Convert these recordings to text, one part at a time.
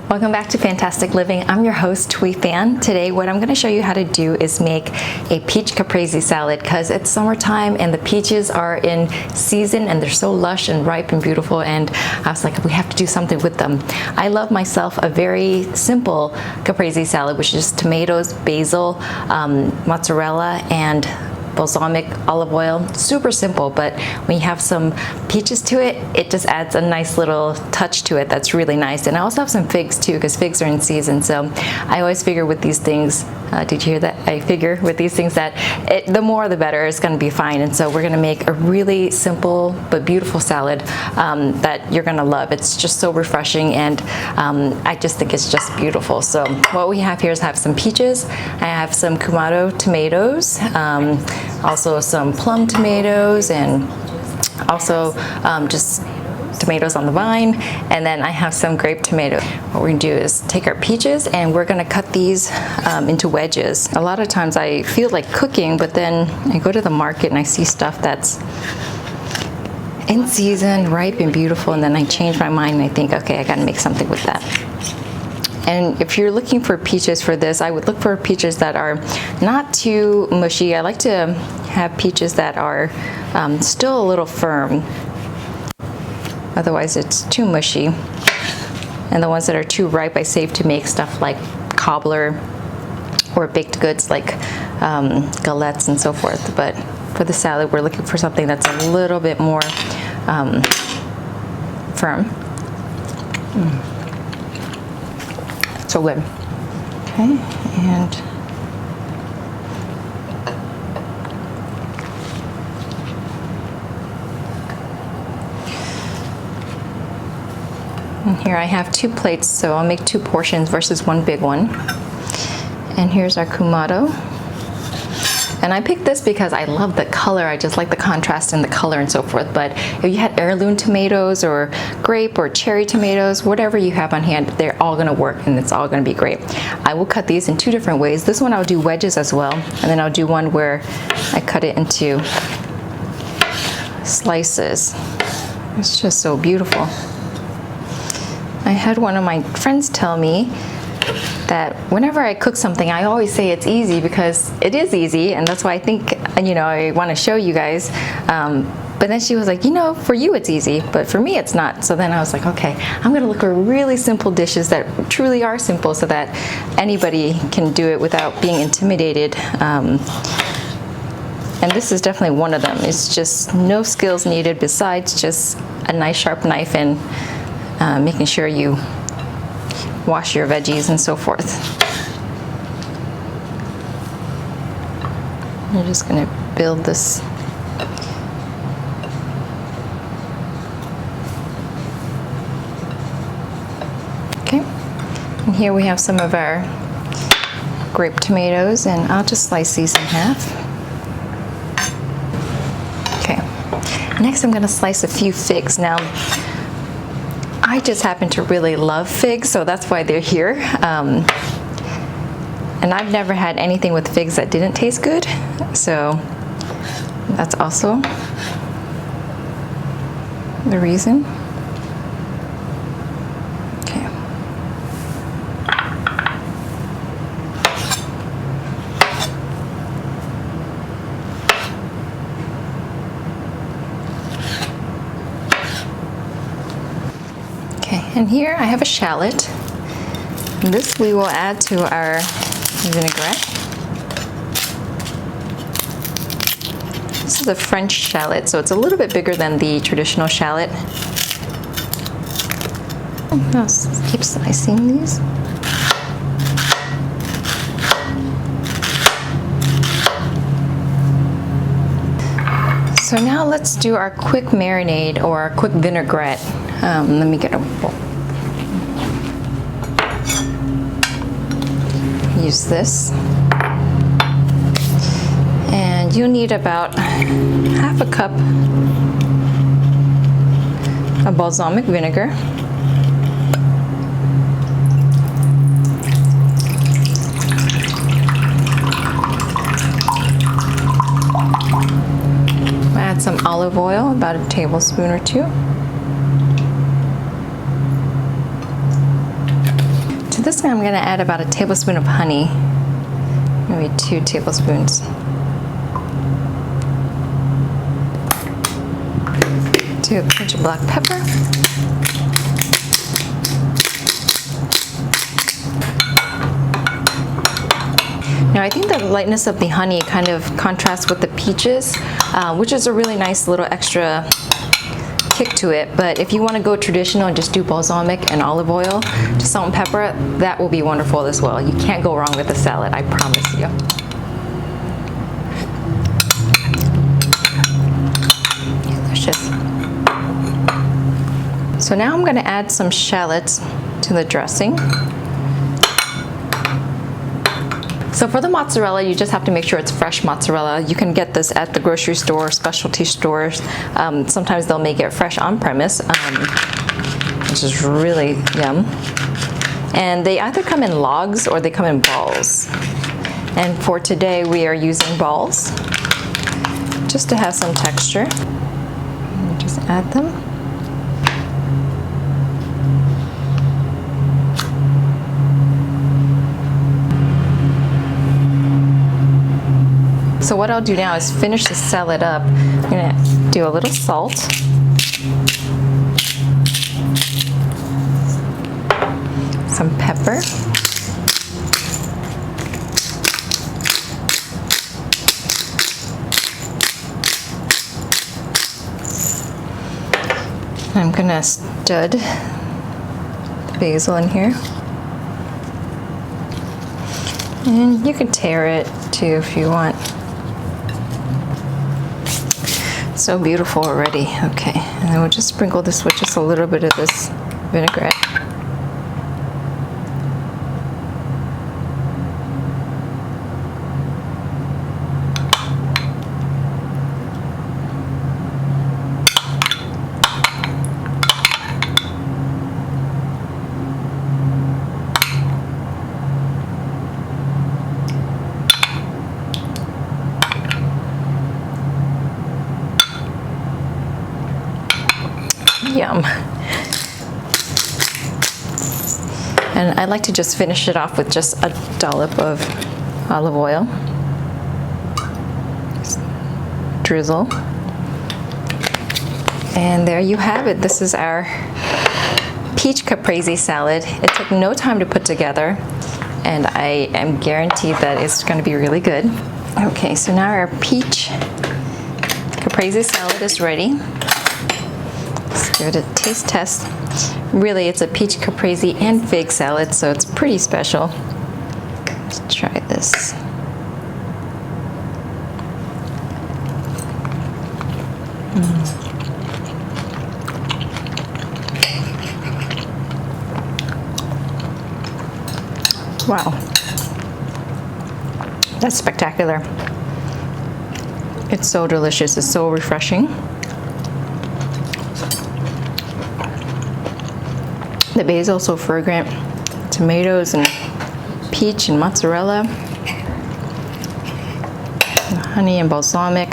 Welcome back to Fantastic Living. I'm your host, Thuy Phan. Today, what I'm going to show you how to do is make a peach caprese salad because it's summertime and the peaches are in season and they're so lush and ripe and beautiful, and I was like, we have to do something with them. I love myself a very simple caprese salad, which is just tomatoes, basil, mozzarella, and balsamic olive oil. Super simple, but when you have some peaches to it, it just adds a nice little touch to it that's really nice. And I also have some figs too, because figs are in season. So I always figure with these things, did you hear that? I figure with these things that the more the better, is going to be fine. And so we're going to make a really simple but beautiful salad that you're going to love. It's just so refreshing, and I just think it's just beautiful. So what we have here is I have some peaches, I have some Kamado tomatoes, also some plum tomatoes, and also just tomatoes on the vine, and then I have some grape tomatoes. What we're gonna do is take our peaches and we're gonna cut these into wedges. A lot of times I feel like cooking, but then I go to the market and I see stuff that's in season, ripe and beautiful, and then I change my mind and I think, okay, I gotta make something with that. And if you're looking for peaches for this, I would look for peaches that are not too mushy. I like to have peaches that are still a little firm. Otherwise, it's too mushy. And the ones that are too ripe, I save to make stuff like cobbler or baked goods like galettes and so forth. But for the salad, we're looking for something that's a little bit more firm. So good. Okay, and here I have 2 plates, so I'll make 2 portions versus 1 big one. And here's our Kamado. And I picked this because I love the color. I just like the contrast in the color and so forth. But if you had heirloom tomatoes or grape or cherry tomatoes, whatever you have on hand, they're all gonna work and it's all gonna be great. I will cut these in 2 different ways. This one I'll do wedges as well. And then I'll do one where I cut it into slices. It's just so beautiful. I had one of my friends tell me that whenever I cook something, I always say it's easy because it is easy, and that's why I think, you know, I want to show you guys. But then she was like, you know, for you it's easy, but for me it's not. So then I was like, okay, I'm going to look for really simple dishes that truly are simple so that anybody can do it without being intimidated. And this is definitely one of them. It's just no skills needed besides just a nice sharp knife and making sure you wash your veggies and so forth. I'm just going to build this. Okay, and here we have some of our grape tomatoes, and I'll just slice these in half. Okay, next I'm going to slice a few figs. Now, I just happen to really love figs, so that's why they're here. And I've never had anything with figs that didn't taste good, so that's also the reason. Okay. And here I have a shallot. This we will add to our vinaigrette. This is a French shallot, so it's a little bit bigger than the traditional shallot. I'll keep slicing these. So now let's do our quick marinade or our quick vinaigrette. Let me get a bowl. Use this. And you'll need about half a cup of balsamic vinegar. Add some olive oil, about a tablespoon or 2. To this I'm going to add about a tablespoon of honey, maybe 2 tablespoons. 2 pinch of black pepper. Now I think the lightness of the honey kind of contrasts with the peaches, which is a really nice little extra kick to it. But if you want to go traditional and just do balsamic and olive oil, just salt and pepper, that will be wonderful as well. You can't go wrong with the salad, I promise you. Delicious. So now I'm going to add some shallots to the dressing. So for the mozzarella, you just have to make sure it's fresh mozzarella. You can get this at the grocery store, specialty stores. Sometimes they'll make it fresh on premise, which is really yum. And they either come in logs or they come in balls. And for today, we are using balls, just to have some texture. Just add them. So what I'll do now is finish the salad up. I'm gonna do a little salt. Some pepper. I'm gonna stud the basil in here. And you can tear it too if you want. So beautiful already. Okay, and then we'll just sprinkle this with just a little bit of this vinaigrette. Yum. And I like to just finish it off with just a dollop of olive oil. Just drizzle. And there you have it. This is our peach caprese salad. It took no time to put together, and I am guaranteed that it's going to be really good. Okay, so now our peach caprese salad is ready. Let's give it a taste test. Really, it's a peach caprese and fig salad, so it's pretty special. Let's try this. Wow, that's spectacular. It's so delicious, it's so refreshing. The basil is so fragrant, tomatoes and peach and mozzarella, and honey and balsamic.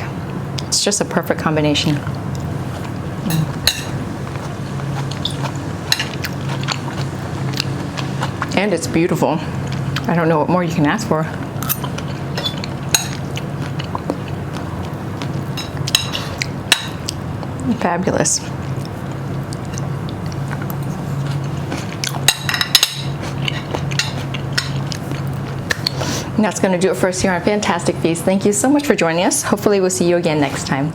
It's just a perfect combination. And it's beautiful. I don't know what more you can ask for. Fabulous. And that's going to do it for us here on Phantastic Feast. Thank you so much for joining us. Hopefully we'll see you again next time.